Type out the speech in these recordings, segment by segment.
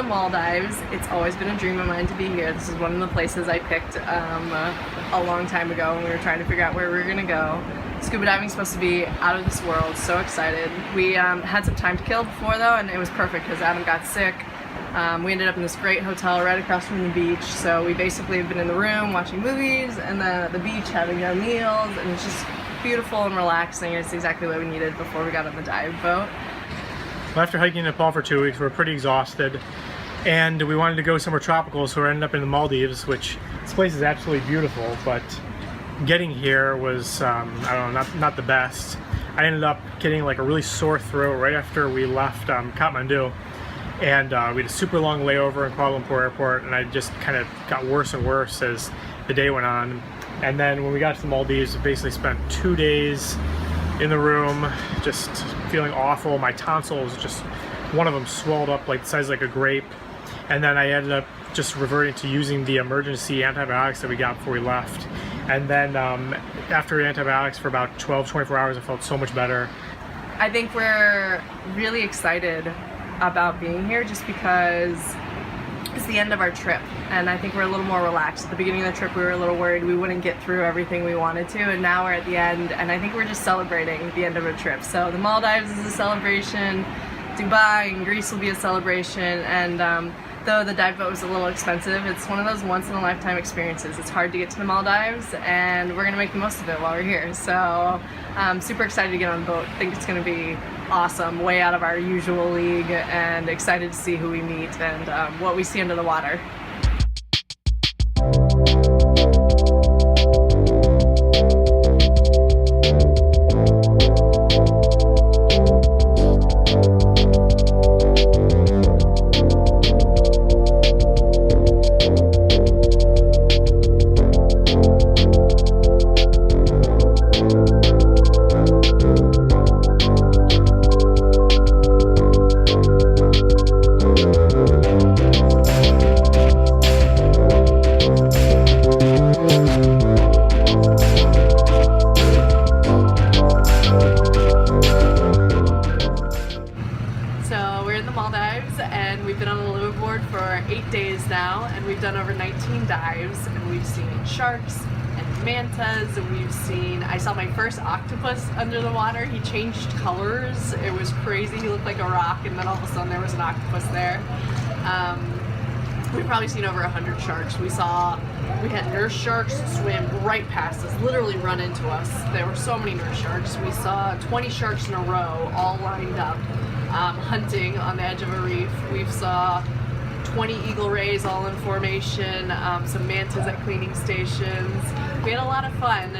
Maldives. It's always been a dream of mine to be here. This is one of the places I picked a long time ago when we were trying to figure out where we were going to go. Scuba diving is supposed to be out of this world. So excited. We had some time to kill before though, and it was perfect because Adam got sick. We ended up in this great hotel right across from the beach, so we basically have been in the room watching movies and then at the beach having our meals, and it's just beautiful and relaxing. It's exactly what we needed before we got on the dive boat. Well, after hiking Nepal for 2 weeks, we were pretty exhausted, and we wanted to go somewhere tropical, so we ended up in the Maldives, which this place is absolutely beautiful, but getting here was, I don't know, not the best. I ended up getting like a really sore throat right after we left Kathmandu, and we had a super long layover in Kuala Lumpur airport, and I just kind of got worse and worse as the day went on. And then when we got to the Maldives, we basically spent 2 days in the room just feeling awful. My tonsils, just one of them swelled up like the size of like a grape, and then I ended up just reverting to using the emergency antibiotics that we got before we left. And then after antibiotics for about 12-24 hours, I felt so much better. I think we're really excited about being here just because it's the end of our trip, and I think we're a little more relaxed. At the beginning of the trip we were a little worried we wouldn't get through everything we wanted to, and now we're at the end, and I think we're just celebrating the end of a trip. So the Maldives is a celebration, Dubai and Greece will be a celebration, and though the dive boat was a little expensive, it's one of those once-in-a-lifetime experiences. It's hard to get to the Maldives, and we're going to make the most of it while we're here. So I'm super excited to get on the boat. I think it's going to be awesome, way out of our usual league, and excited to see who we meet and what we see under the water. We've been on the Liveaboard for 8 days now, and we've done over 19 dives, and we've seen sharks and mantas, and we've seen, I saw my first octopus under the water. He changed colors. It was crazy. He looked like a rock, and then all of a sudden there was an octopus there. We've probably seen over 100 sharks. We had nurse sharks swim right past us, literally run into us. There were so many nurse sharks. We saw 20 sharks in a row, all lined up, hunting on the edge of a reef. We saw 20 eagle rays all in formation, some mantas at cleaning stations. We had a lot of fun.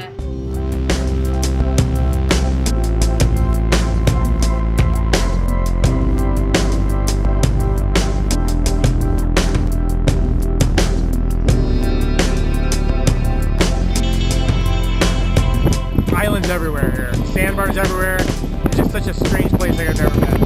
Islands everywhere here, sandbars everywhere. It's just such a strange place like I've never been.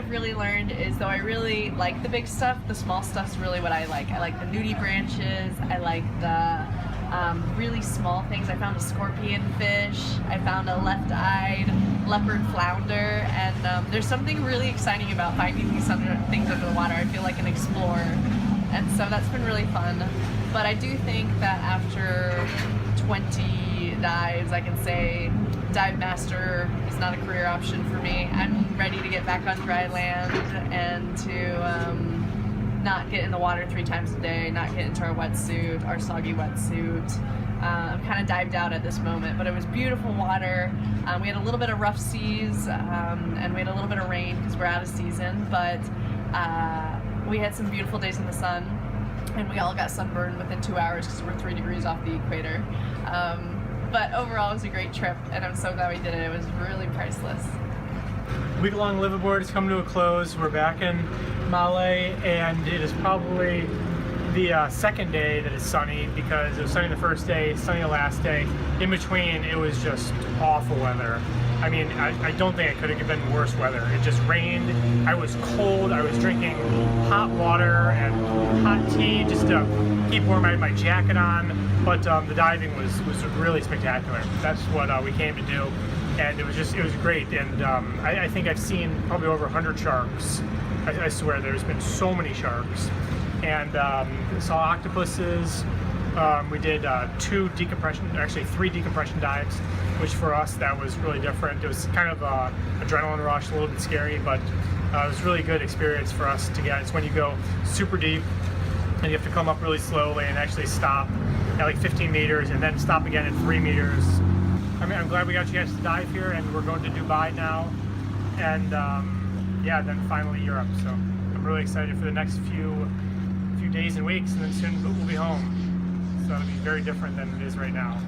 Really learned is, though I really like the big stuff, the small stuff's really what I like. I like the nudibranches, I like the really small things. I found a scorpionfish, I found a left-eyed leopard flounder, and there's something really exciting about finding these things under the water. I feel like an explorer, and so that's been really fun. But I do think that after 20 dives, I can say dive master is not a career option for me. I'm ready to get back on dry land and to not get in the water 3 times a day, not get into our wetsuit, our soggy wetsuit. I'm kind of dived out at this moment, but it was beautiful water. We had a little bit of rough seas, and we had a little bit of rain because we're out of season, but we had some beautiful days in the sun, and we all got sunburned within 2 hours because we're 3 degrees off the equator. But overall, it was a great trip, and I'm so glad we did it. It was really priceless. Week-long Liveaboard has come to a close. We're back in Malé, and it is probably the second day that is sunny, because it was sunny the first day, sunny the last day. In between, it was just awful weather. I mean, I don't think it could have been worse weather. It just rained. I was cold. I was drinking hot water and hot tea just to keep warm. I had my jacket on, but the diving was really spectacular. That's what we came to do, and it was great. And I think I've seen probably over 100 sharks. I swear, there's been so many sharks. And saw octopuses. We did 3 decompression dives, which for us, that was really different. It was kind of a adrenaline rush, a little bit scary, but it was a really good experience for us to get. It's when you go super deep and you have to come up really slowly and actually stop at like 15 meters and then stop again at 3 meters. I mean, I'm glad we got a chance to dive here, and we're going to Dubai now, and yeah, then finally Europe. So I'm really excited for the next few days and weeks, and then soon we'll be home. So it'll be very different than it is right now.